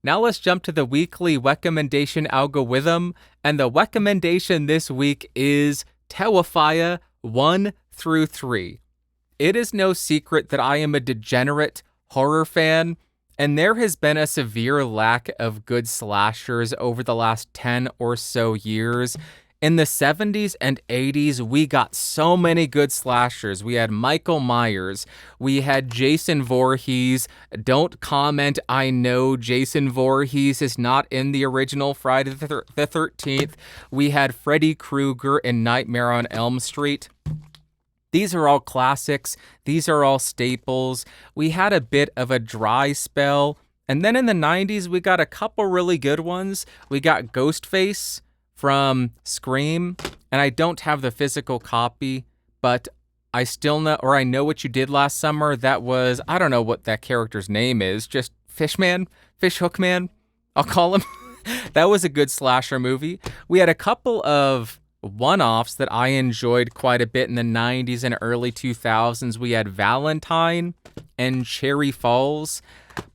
Now let's jump to the weekly recommendation algorithm, and the recommendation this week is Terrifier 1 through 3. It is no secret that I am a degenerate horror fan, and there has been a severe lack of good slashers over the last 10 or so years. In the 70s and 80s, we got so many good slashers. We had Michael Myers. We had Jason Voorhees. Don't comment. I know Jason Voorhees is not in the original Friday the 13th. We had Freddy Krueger in Nightmare on Elm Street. These are all classics. These are all staples. We had a bit of a dry spell. And then in the 90s, we got a couple really good ones. We got Ghostface from Scream, and I don't have the physical copy, but I still know, or I know what you did last summer. That was, I don't know what that character's name is, just Fishman, Fish Hookman, I'll call him. That was a good slasher movie. We had a couple of one-offs that I enjoyed quite a bit in the 90s and early 2000s. We had Valentine and Cherry Falls,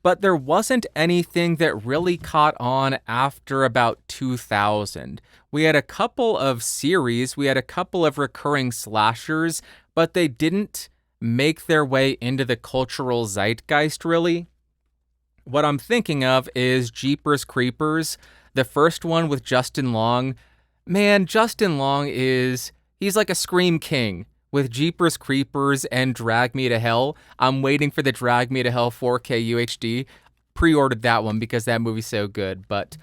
but there wasn't anything that really caught on after about 2000. We had a couple of series, we had a couple of recurring slashers, but they didn't make their way into the cultural zeitgeist, really. What I'm thinking of is Jeepers Creepers, the first one with Justin Long. Man, Justin Long he's like a Scream King with Jeepers Creepers and Drag Me to Hell. I'm waiting for the Drag Me to Hell 4K UHD. Pre-ordered that one because that movie's so good, but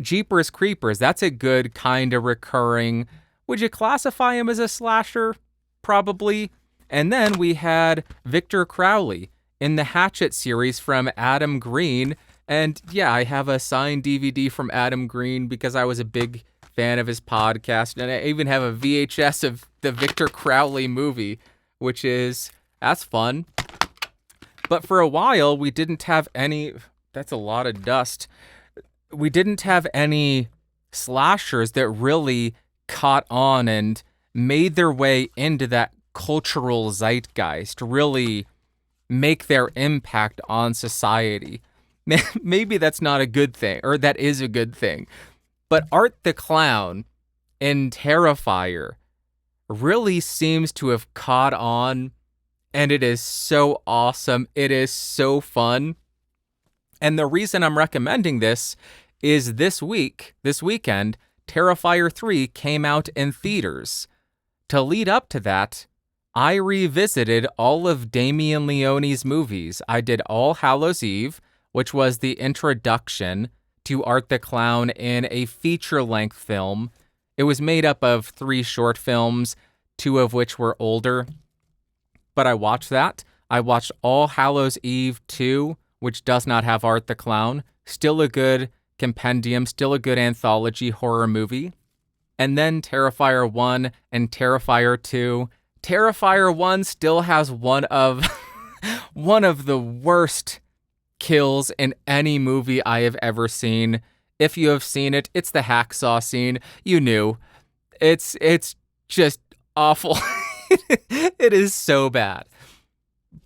Jeepers Creepers, that's a good kind of recurring. Would you classify him as a slasher? Probably. And then we had Victor Crowley in the Hatchet series from Adam Green. And yeah, I have a signed DVD from Adam Green because I was a big fan of his podcast. And I even have a VHS of the Victor Crowley movie, that's fun. But for a while, we didn't have any, that's a lot of dust. We didn't have any slashers that really caught on and made their way into that cultural zeitgeist, really make their impact on society. Maybe that's not a good thing, or that is a good thing. But Art the Clown in Terrifier really seems to have caught on, and it is so awesome. It is so fun. And the reason I'm recommending this is this weekend, Terrifier 3 came out in theaters. To lead up to that, I revisited all of Damien Leone's movies. I did All Hallows Eve, which was the introduction to Art the Clown in a feature-length film. It was made up of 3 short films, 2 of which were older. But I watched that. I watched All Hallows Eve 2, which does not have Art the Clown. Still a good compendium, still a good anthology horror movie. And then Terrifier 1 and Terrifier 2. Terrifier 1 still has one of the worst kills in any movie I have ever seen. If you have seen it, it's the hacksaw scene. You knew. It's just awful. It is so bad.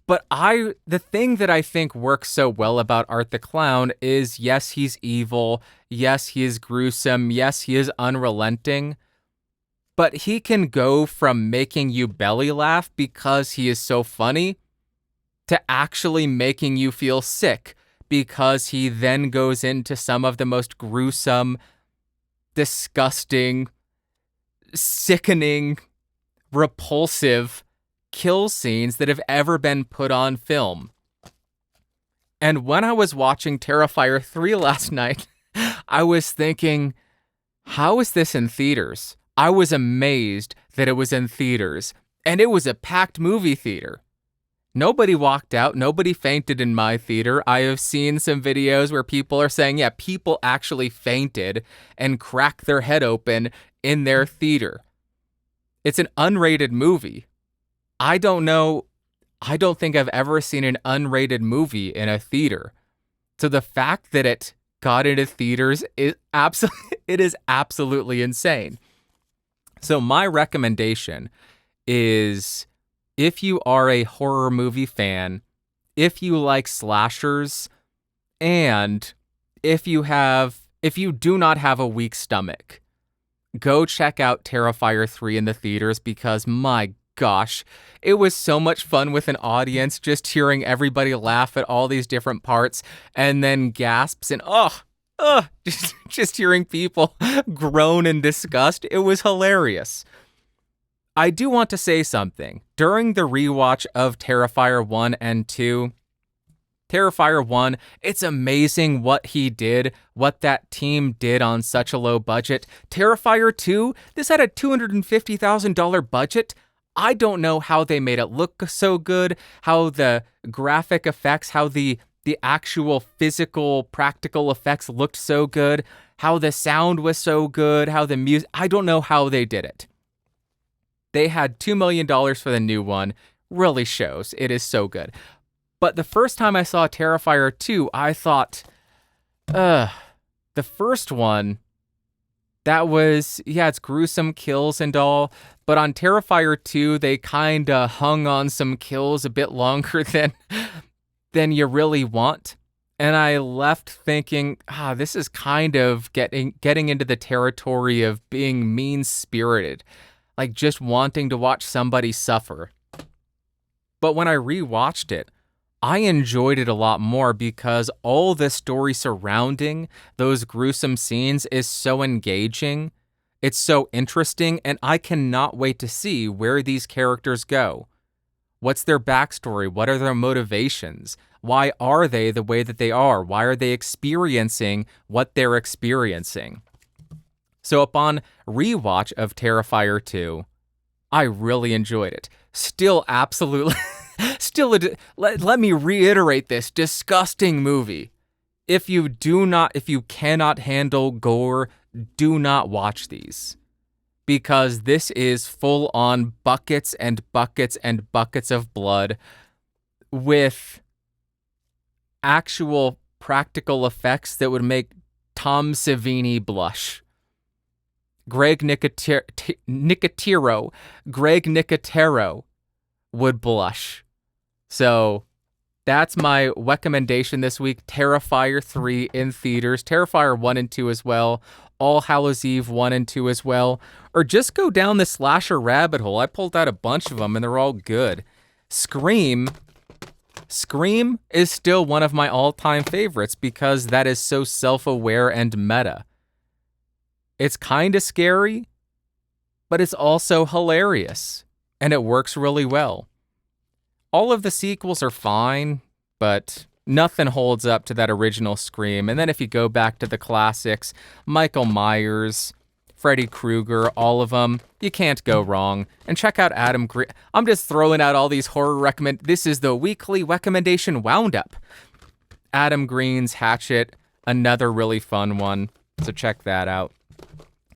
But the thing that I think works so well about Art the Clown is, yes, he's evil. Yes, he is gruesome. Yes, he is unrelenting. But he can go from making you belly laugh because he is so funny to actually making you feel sick because he then goes into some of the most gruesome, disgusting, sickening, repulsive kill scenes that have ever been put on film. And when I was watching Terrifier 3 last night, I was thinking, how is this in theaters? I was amazed that it was in theaters, and it was a packed movie theater. Nobody walked out. Nobody fainted in my theater. I have seen some videos where people are saying, yeah, people actually fainted and cracked their head open in their theater. It's an unrated movie. I don't think I've ever seen an unrated movie in a theater. So the fact that it got into theaters is absolutely insane. So my recommendation is, if you are a horror movie fan, if you like slashers, and if you do not have a weak stomach, go check out Terrifier 3 in the theaters because my gosh, it was so much fun with an audience just hearing everybody laugh at all these different parts and then gasps and just hearing people groan in disgust. It was hilarious. I do want to say something. During the rewatch of Terrifier 1 and 2, Terrifier 1, it's amazing what he did, what that team did on such a low budget. Terrifier 2, this had a $250,000 budget. I don't know how they made it look so good, how the graphic effects, how the actual physical, practical effects looked so good, how the sound was so good, how the music, I don't know how they did it. They had $2 million for the new one, really shows. It is so good. But the first time I saw Terrifier 2, I thought, the first one, that was, yeah, it's gruesome kills and all, but on Terrifier 2, they kinda hung on some kills a bit longer than you really want. And I left thinking, this is kind of getting into the territory of being mean-spirited, like just wanting to watch somebody suffer. But when I rewatched it, I enjoyed it a lot more because all the story surrounding those gruesome scenes is so engaging. It's so interesting, and I cannot wait to see where these characters go. What's their backstory? What are their motivations? Why are they the way that they are? Why are they experiencing what they're experiencing? So upon rewatch of Terrifier 2, I really enjoyed it. Still absolutely... let me reiterate this disgusting movie. If you cannot handle gore, do not watch these. Because this is full on buckets and buckets and buckets of blood with actual practical effects that would make Tom Savini blush. Greg Nicotero would blush. So that's my recommendation this week. Terrifier 3 in theaters. Terrifier 1 and 2 as well. All Hallows Eve 1 and 2 as well. Or just go down the slasher rabbit hole. I pulled out a bunch of them and they're all good. Scream is still one of my all-time favorites because that is so self-aware and meta. It's kind of scary, but it's also hilarious. And it works really well. All of the sequels are fine, but nothing holds up to that original Scream. And then if you go back to the classics, Michael Myers, Freddy Krueger, all of them, you can't go wrong. And check out Adam Green. I'm just throwing out all these horror This is the weekly recommendation roundup. Adam Green's Hatchet, another really fun one. So check that out.